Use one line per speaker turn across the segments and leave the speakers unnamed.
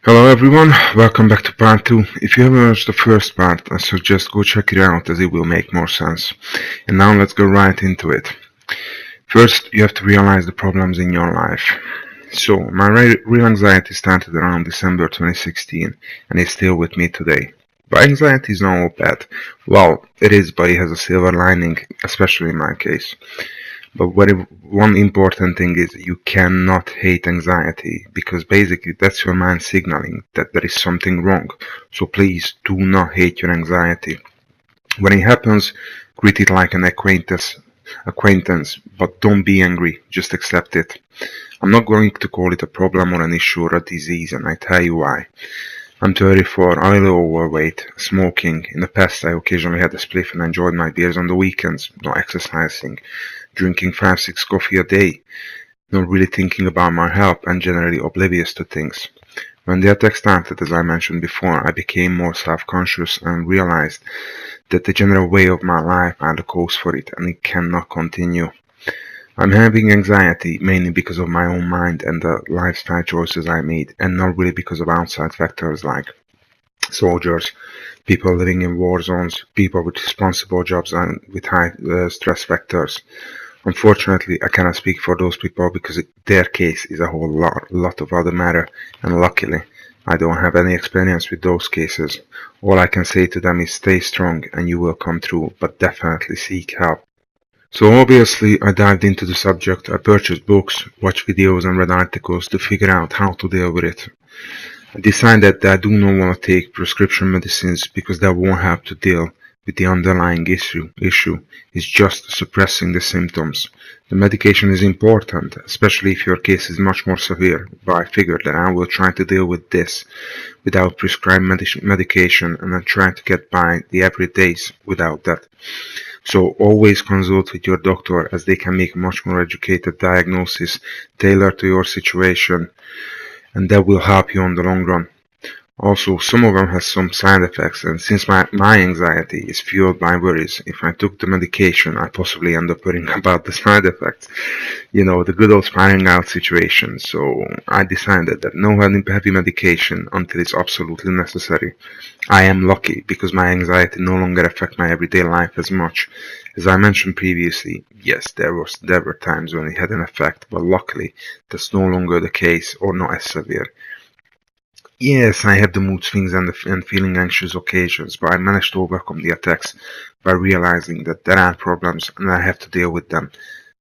Hello everyone, welcome back to part 2. If you haven't watched the first part, I suggest go check it out as it will make more sense. And now let's go right into it. First, you have to realize the problems in your life. So, my real anxiety started around December 2016 and is still with me today. But anxiety is not all bad. Well, it is, but it has a silver lining, especially in my case. But one important thing is you cannot hate anxiety, because basically that's your mind signaling that there is something wrong. So please do not hate your anxiety. When it happens, greet it like an acquaintance, but don't be angry, just accept it. I'm not going to call it a problem or an issue or a disease, and I tell you why. I'm 34, a little overweight, smoking. In the past I occasionally had a spliff and enjoyed my beers on the weekends, not exercising, drinking 5-6 coffee a day, not really thinking about my health and generally oblivious to things. When the attack started, as I mentioned before, I became more self-conscious and realized that the general way of my life are the cause for it and it cannot continue. I'm having anxiety mainly because of my own mind and the lifestyle choices I made, and not really because of outside factors like soldiers, people living in war zones, people with responsible jobs and with high stress factors. Unfortunately, I cannot speak for those people because their case is a whole lot of other matter, and luckily, I don't have any experience with those cases. All I can say to them is stay strong and you will come through, but definitely seek help. So obviously I dived into the subject, I purchased books, watched videos and read articles to figure out how to deal with it. I decided that I do not want to take prescription medicines because that won't help to deal with the underlying issue. It's just suppressing the symptoms. The medication is important, especially if your case is much more severe, but I figured that I will try to deal with this without prescribed medication and then try to get by the everydays without that. So always consult with your doctor, as they can make a much more educated diagnosis tailored to your situation, and that will help you on the long run. Also, some of them have some side effects, and since my anxiety is fueled by worries, if I took the medication, I possibly end up worrying about the side effects. You know, the good old spiraling out situation. So I decided that no heavy medication until it's absolutely necessary. I am lucky because my anxiety no longer affects my everyday life as much. As I mentioned previously, yes, there were times when it had an effect, but luckily that's no longer the case, or not as severe. Yes, I have the mood swings and feeling anxious occasions, but I managed to overcome the attacks by realizing that there are problems and I have to deal with them.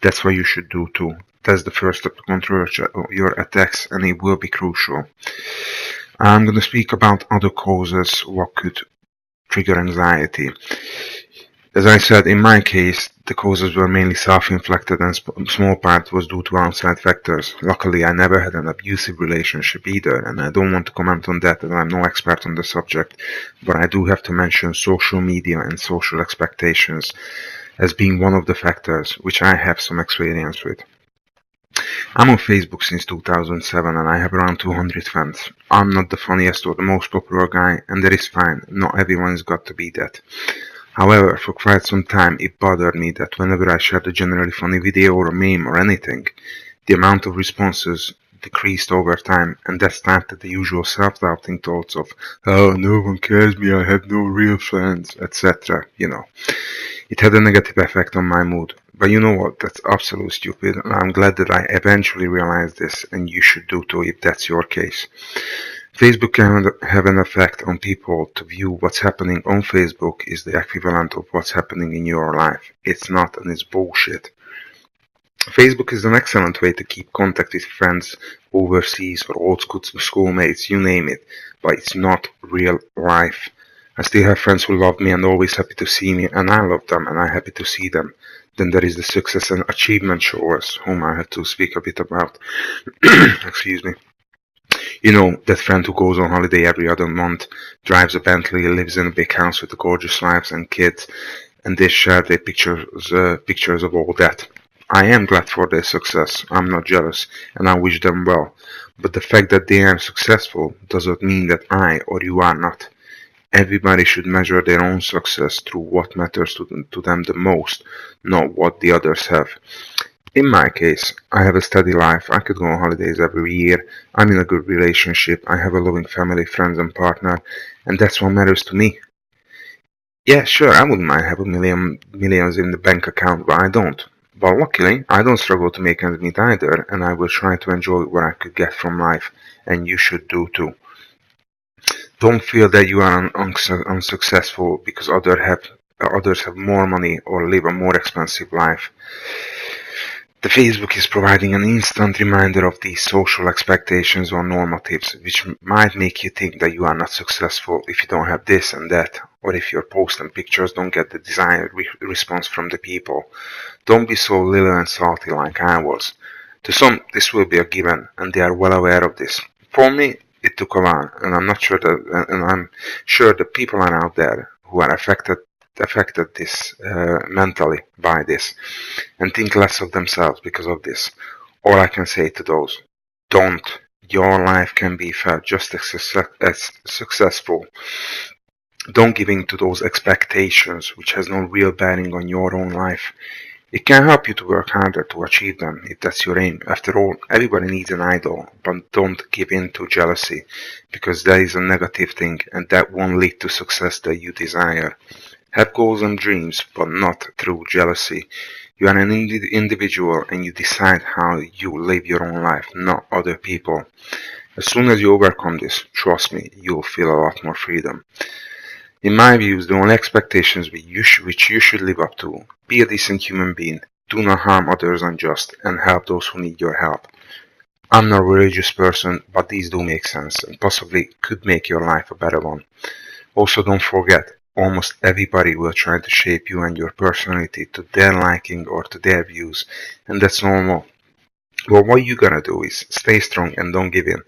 That's what you should do too. That's the first step to control your attacks, and it will be crucial. I'm going to speak about other causes what could trigger anxiety. As I said, in my case, the causes were mainly self-inflicted and small part was due to outside factors. Luckily, I never had an abusive relationship either, and I don't want to comment on that as I'm no expert on the subject, but I do have to mention social media and social expectations as being one of the factors which I have some experience with. I'm on Facebook since 2007 and I have around 200 fans. I'm not the funniest or the most popular guy, and that is fine, not everyone's got to be that. However, for quite some time it bothered me that whenever I shared a generally funny video or a meme or anything, the amount of responses decreased over time, and that started the usual self-doubting thoughts of, oh, no one cares me, I have no real fans, etc. It had a negative effect on my mood. But you know what, that's absolutely stupid, and I'm glad that I eventually realized this, and you should do too if that's your case. Facebook can have an effect on people to view what's happening on Facebook is the equivalent of what's happening in your life. It's not, and it's bullshit. Facebook is an excellent way to keep contact with friends overseas or old schoolmates, you name it, but it's not real life. I still have friends who love me and always happy to see me, and I love them and I'm happy to see them. Then there is the success and achievement showers, whom I had to speak a bit about. Excuse me. You know, that friend who goes on holiday every other month, drives a Bentley, lives in a big house with gorgeous wives and kids, and they share their pictures of all that. I am glad for their success, I'm not jealous, and I wish them well. But the fact that they are successful doesn't mean that I or you are not. Everybody should measure their own success through what matters to them the most, not what the others have. In my case, I have a steady life, I could go on holidays every year, I'm in a good relationship, I have a loving family, friends and partner, and that's what matters to me. Yeah, sure, I wouldn't mind having millions in the bank account, but I don't. But luckily, I don't struggle to make ends meet either, and I will try to enjoy what I could get from life, and you should do too. Don't feel that you are unsuccessful because others have more money or live a more expensive life. The Facebook is providing an instant reminder of these social expectations or normatives, which might make you think that you are not successful if you don't have this and that, or if your posts and pictures don't get the desired response from the people. Don't be so little and salty like I was. To some, this will be a given, and they are well aware of this. For me, it took a while, and I'm sure that people are out there who are affected this mentally by this, and think less of themselves because of this. All I can say to those: don't. Your life can be felt just as successful. Don't give in to those expectations which has no real bearing on your own life. It can help you to work harder to achieve them if that's your aim. After all, everybody needs an idol, but don't give in to jealousy, because that is a negative thing and that won't lead to success that you desire. Have goals and dreams, but not through jealousy. You are an individual and you decide how you live your own life, not other people. As soon as you overcome this, trust me, you'll feel a lot more freedom. In my views, the only expectations which you should live up to: be a decent human being, do not harm others unjust, and help those who need your help. I'm not a religious person, but these do make sense and possibly could make your life a better one. Also, don't forget, almost everybody will try to shape you and your personality to their liking or to their views, and that's normal. Well, what you gotta do is stay strong and don't give in,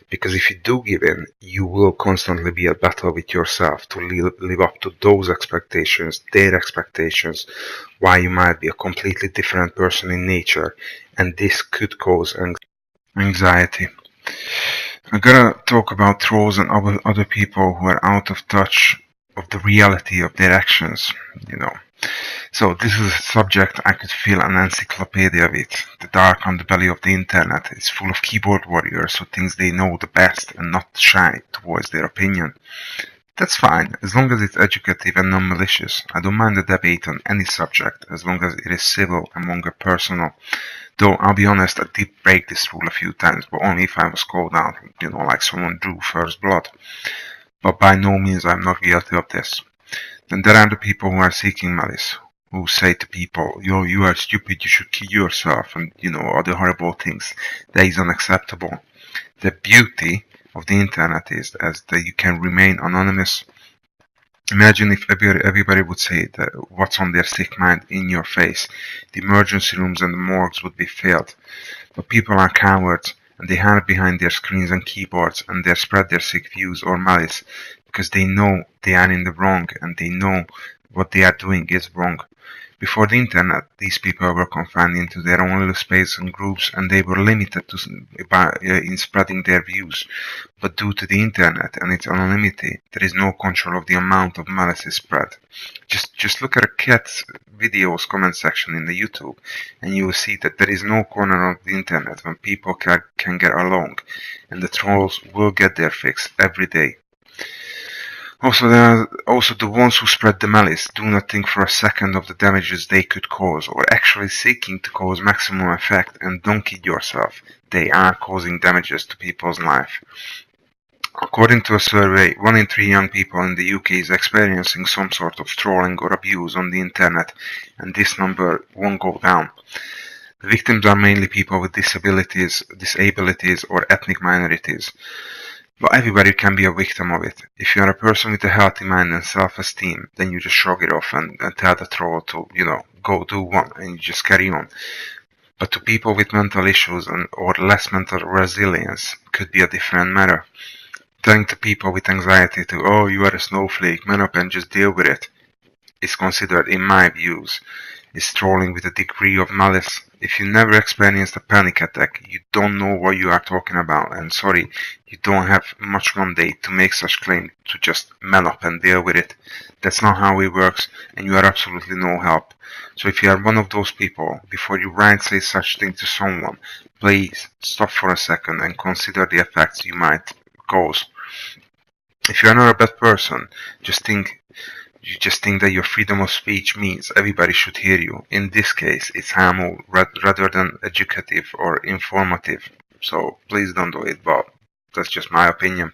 because if you do give in, you will constantly be at battle with yourself to live up to those expectations, their expectations, while you might be a completely different person in nature, and this could cause anxiety. I'm gonna talk about trolls and other people who are out of touch of the reality of their actions, you know. So this is a subject I could fill an encyclopedia with. The dark underbelly of the internet is full of keyboard warriors who think they know the best and not shy to voice their opinion. That's fine, as long as it's educative and non-malicious. I don't mind a debate on any subject, as long as it is civil and longer personal. Though, I'll be honest, I did break this rule a few times, but only if I was called out, like someone drew first blood. But by no means I'm not guilty of this. Then there are the people who are seeking malice, who say to people, yo, you are stupid, you should kill yourself, and, other horrible things. That is unacceptable. The beauty of the internet is that you can remain anonymous. Imagine if everybody would say that what's on their sick mind in your face. The emergency rooms and the morgues would be filled. But people are cowards, and they hide behind their screens and keyboards, and they spread their sick views or malice, because they know they are in the wrong, and they know what they are doing is wrong. Before the internet, these people were confined into their own little space and groups, and they were limited in spreading their views. But due to the internet and its anonymity, there is no control of the amount of malice spread. Just look at a cat's videos comment section in the YouTube, and you will see that there is no corner of the internet when people can get along, and the trolls will get their fix every day. Also, there are also the ones who spread the malice. Do not think for a second of the damages they could cause, or actually seeking to cause maximum effect, and don't kid yourself. They are causing damages to people's life. According to a survey, 1 in 3 young people in the UK is experiencing some sort of trolling or abuse on the internet, and this number won't go down. The victims are mainly people with disabilities, or ethnic minorities. But everybody can be a victim of it. If you are a person with a healthy mind and self-esteem, then you just shrug it off and tell the troll to, go do one, and you just carry on. But to people with mental issues or less mental resilience could be a different matter. Telling to people with anxiety to, oh, you are a snowflake, man up and just deal with it, is considered, in my views, is trolling with a degree of malice. If you never experienced a panic attack, you don't know what you are talking about, and sorry, you don't have much Monday to make such claim to just man up and deal with it. That's not how it works, and you are absolutely no help. So if you are one of those people, before you write say such thing to someone, please stop for a second and consider the effects you might cause. If you are not a bad person, you just think that your freedom of speech means everybody should hear you. In this case, it's harmful rather than educative or informative. So please don't do it, but that's just my opinion.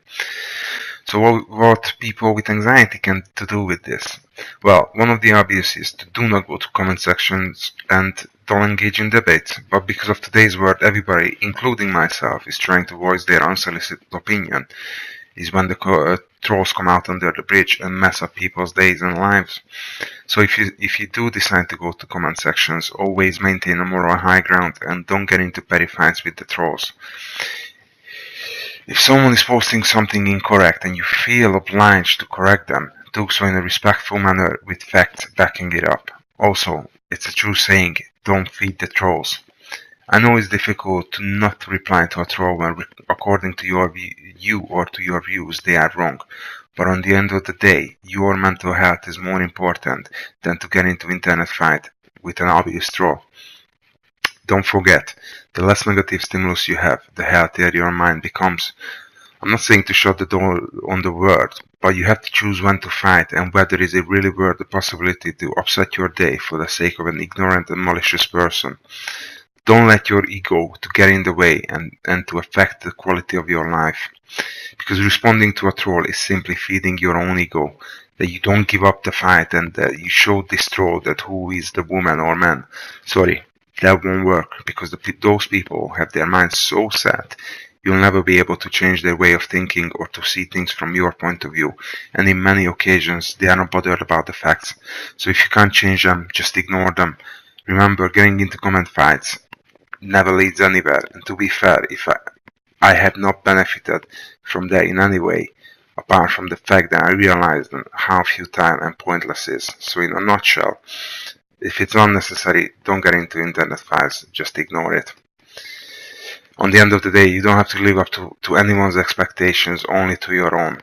So what people with anxiety can to do with this? Well, one of the obvious is to do not go to comment sections and don't engage in debates. But because of today's world, everybody, including myself, is trying to voice their unsolicited opinion, is when the trolls come out under the bridge and mess up people's days and lives. So if you do decide to go to comment sections, always maintain a moral high ground and don't get into petty fights with the trolls. If someone is posting something incorrect and you feel obliged to correct them, do so in a respectful manner with facts backing it up. Also, it's a true saying, don't feed the trolls. I know it's difficult to not reply to a troll when according to you or to your views they are wrong, but on the end of the day, your mental health is more important than to get into internet fight with an obvious troll. Don't forget, the less negative stimulus you have, the healthier your mind becomes. I'm not saying to shut the door on the world, but you have to choose when to fight and whether is it really worth the possibility to upset your day for the sake of an ignorant and malicious person. Don't let your ego to get in the way and to affect the quality of your life. Because responding to a troll is simply feeding your own ego, that you don't give up the fight and that you show this troll that who is the woman or man. Sorry, that won't work because those people have their minds so set you'll never be able to change their way of thinking or to see things from your point of view. And in many occasions, they are not bothered about the facts. So if you can't change them, just ignore them. Remember, getting into comment fights never leads anywhere, and to be fair, if I have not benefited from that in any way, apart from the fact that I realized how futile and pointless it is. So in a nutshell, if it's unnecessary, don't get into internet fights, just ignore it. On the end of the day, you don't have to live up to anyone's expectations, only to your own.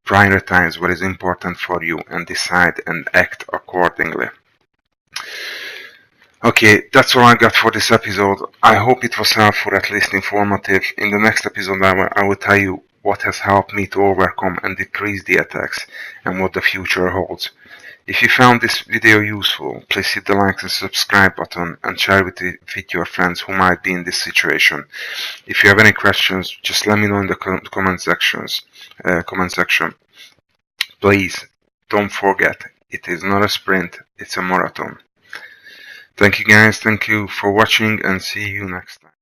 Prioritize what is important for you and decide and act accordingly. Okay, that's all I got for this episode. I hope it was helpful, at least informative. In the next episode, I will tell you what has helped me to overcome and decrease the attacks and what the future holds. If you found this video useful, please hit the like and subscribe button and share it with your friends who might be in this situation. If you have any questions, just let me know in the comment section. Please don't forget, it is not a sprint, it's a marathon. Thank you guys, thank you for watching and see you next time.